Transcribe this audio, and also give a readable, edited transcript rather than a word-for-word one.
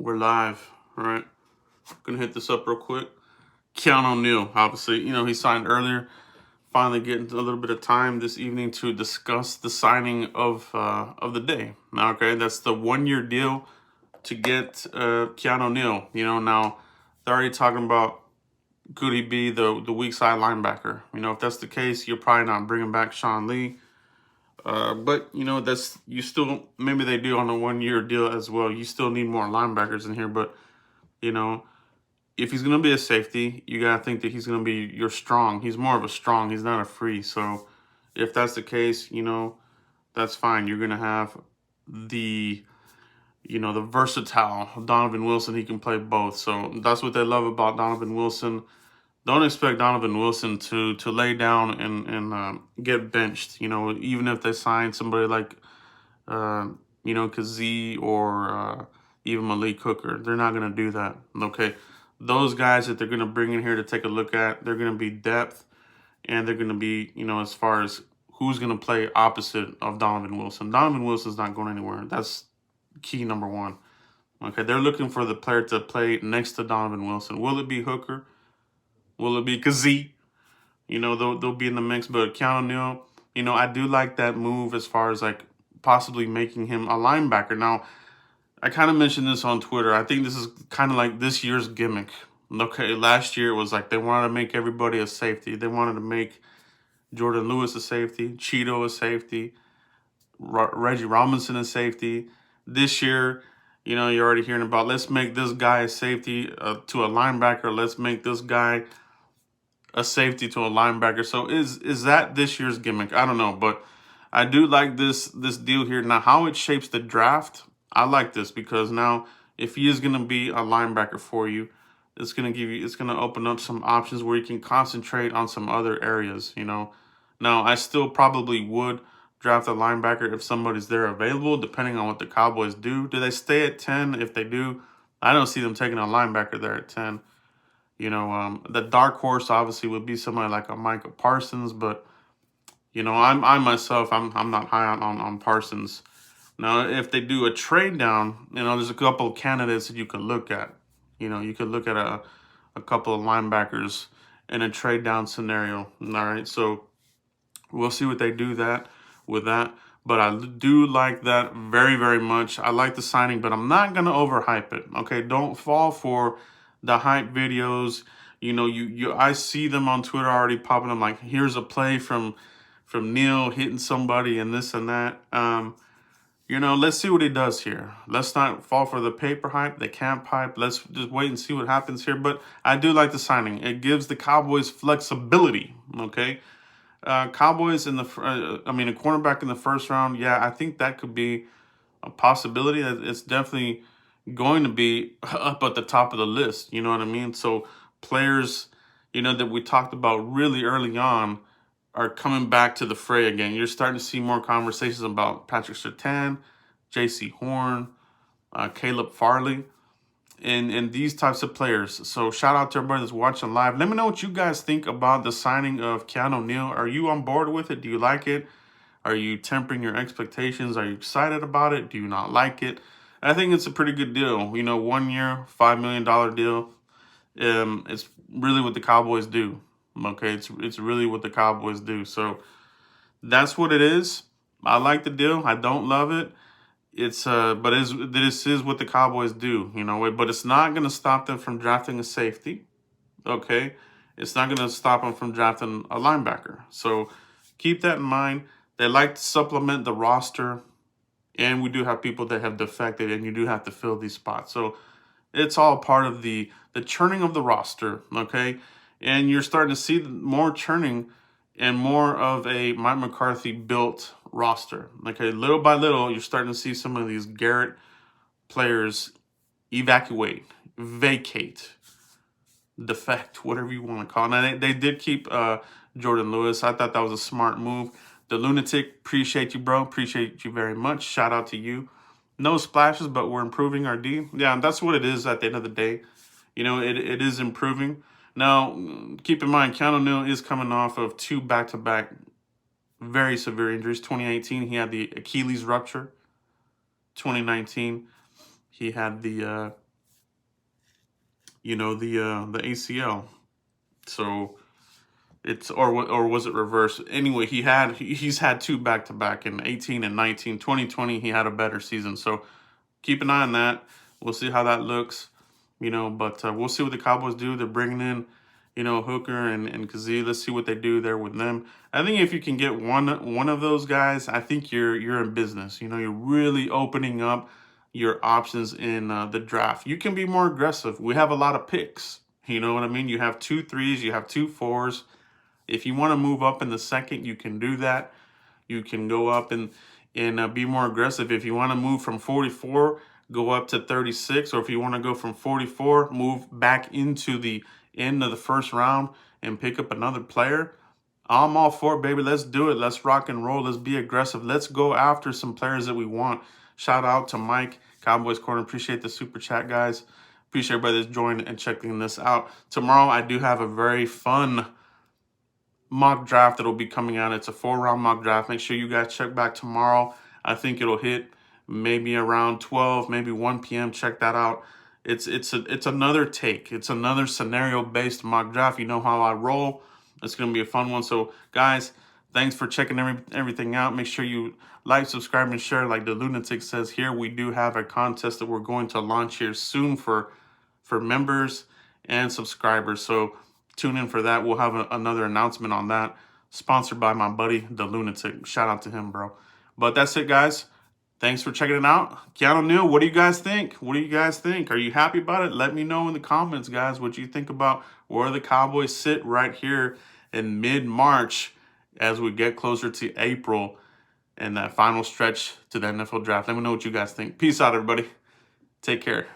We're live. All right. Gonna hit this up real quick. Keanu Neal, obviously, he signed earlier. Finally getting a little bit of time this evening to discuss the signing of the day. Okay, that's the 1 year deal to get Keanu Neal. Now they're already talking about could he be the weak side linebacker. If that's the case, you're probably not bringing back Sean Lee. But that's you still maybe they do on a 1 year deal as well. You still need more linebackers in here, but you know if he's gonna be a safety, you gotta think that he's gonna be your strong. He's more of a strong. He's not a free. So if that's the case, that's fine. You're gonna have the the versatile Donovan Wilson. He can play both. So that's what they love about Donovan Wilson. Don't expect Donovan Wilson to lay down and get benched. Even if they sign somebody like Kazee or even Malik Hooker, they're not gonna do that. Okay, those guys that they're gonna bring in here to take a look at, they're gonna be depth, and they're gonna be as far as who's gonna play opposite of Donovan Wilson. Donovan Wilson's not going anywhere. That's key number one. Okay, they're looking for the player to play next to Donovan Wilson. Will it be Hooker? Will it be Kazee? They'll be in the mix. But Keanu Neal, I do like that move as far as like possibly making him a linebacker. Now, I kind of mentioned this on Twitter. I think this is kind of like this year's gimmick. Okay, last year it was like they wanted to make everybody a safety. They wanted to make Jordan Lewis a safety, Cheeto a safety, Reggie Robinson a safety. This year, you're already hearing about let's make this guy a safety to a linebacker. Let's make this guy a safety to a linebacker. So is that this year's gimmick? I don't know, but I do like this deal here. Now, how it shapes the draft, I like this because now if he is going to be a linebacker for you, it's going to open up some options where you can concentrate on some other areas. Now, I still probably would draft a linebacker if somebody's there available, depending on what the Cowboys do. Do they stay at 10? If they do, I don't see them taking a linebacker there at 10. The dark horse obviously would be somebody like a Micah Parsons, but I myself, I'm not high on Parsons. Now, if they do a trade down, there's a couple of candidates that you could look at. You could look at a couple of linebackers in a trade down scenario. All right, so we'll see what they do with that. But I do like that very, very much. I like the signing, but I'm not gonna overhype it. Okay, don't fall for the hype videos. I see them on Twitter already popping up like, here's a play from Neal hitting somebody and this and that. Let's see what he does here. Let's not fall for the paper hype, the camp hype. Let's just wait and see what happens here. But I do like the signing. It gives the Cowboys flexibility. Okay, Cowboys a cornerback in the first round. Yeah, I think that could be a possibility. It's definitely going to be up at the top of the list. You know what I mean? So players, that we talked about really early on are coming back to the fray again. You're starting to see more conversations about Patrick Surtain, J.C. Horn, Caleb Farley, and these types of players. So shout out to everybody that's watching live. Let me know what you guys think about the signing of Keanu Neal. Are you on board with it? Do you like it? Are you tempering your expectations? Are you excited about it? Do you not like it? I think it's a pretty good deal. 1 year, $5 million deal. It's really what the Cowboys do. Okay, it's really what the Cowboys do. So that's what it is. I like the deal. I don't love it. This is what the Cowboys do. But it's not going to stop them from drafting a safety. Okay, it's not going to stop them from drafting a linebacker. So keep that in mind. They like to supplement the roster, and we do have people that have defected, and you do have to fill these spots. So it's all part of the churning of the roster, okay? And you're starting to see more churning and more of a Mike McCarthy built roster. Okay, little by little, you're starting to see some of these Garrett players evacuate, vacate, defect, whatever you want to call it. Now, they did keep Jordan Lewis. I thought that was a smart move. The Lunatic, appreciate you, bro. Appreciate you very much. Shout out to you. No splashes, but we're improving our D. Yeah, that's what it is at the end of the day. It is improving. Now, keep in mind, Keanu Neal is coming off of 2 back-to-back very severe injuries. 2018, he had the Achilles rupture. 2019, he had the the ACL. So it's or was it reversed? Anyway, he's had two back to back in 18 and 19. 2020 he had a better season. So keep an eye on that. We'll see how that looks. But we'll see what the Cowboys do. They're bringing in, Hooker and Kazee. Let's see what they do there with them. I think if you can get one of those guys, I think you're in business. You're really opening up your options in the draft. You can be more aggressive. We have a lot of picks. You know what I mean? You have 2 3s, you have 2 4s. If you want to move up in the second, you can do that. You can go up and be more aggressive. If you want to move from 44, go up to 36, or if you want to go from 44, move back into the end of the first round and pick up another player. I'm all for it, baby. Let's do it. Let's rock and roll. Let's be aggressive. Let's go after some players that we want. Shout out to Mike, Cowboys Corner. Appreciate the super chat, guys. Appreciate everybody that's joined and checking this out. Tomorrow, I do have a very fun mock draft that'll be coming out. It's a 4-round mock draft. Make sure you guys check back tomorrow. I think it'll hit maybe around 12, maybe 1 p.m. Check that out. It's another take. It's another scenario-based mock draft. You know how I roll. It's going to be a fun one. So, guys, thanks for checking everything out. Make sure you like, subscribe, and share. Like the Lunatic says here, we do have a contest that we're going to launch here soon for members and subscribers. So tune in for that. We'll have another announcement on that. Sponsored by my buddy, the Lunatic. Shout out to him, bro. But that's it, guys. Thanks for checking it out. Keanu Neal, what do you guys think? What do you guys think? Are you happy about it? Let me know in the comments, guys, what you think about where the Cowboys sit right here in mid-March as we get closer to April and that final stretch to the NFL draft. Let me know what you guys think. Peace out, everybody. Take care.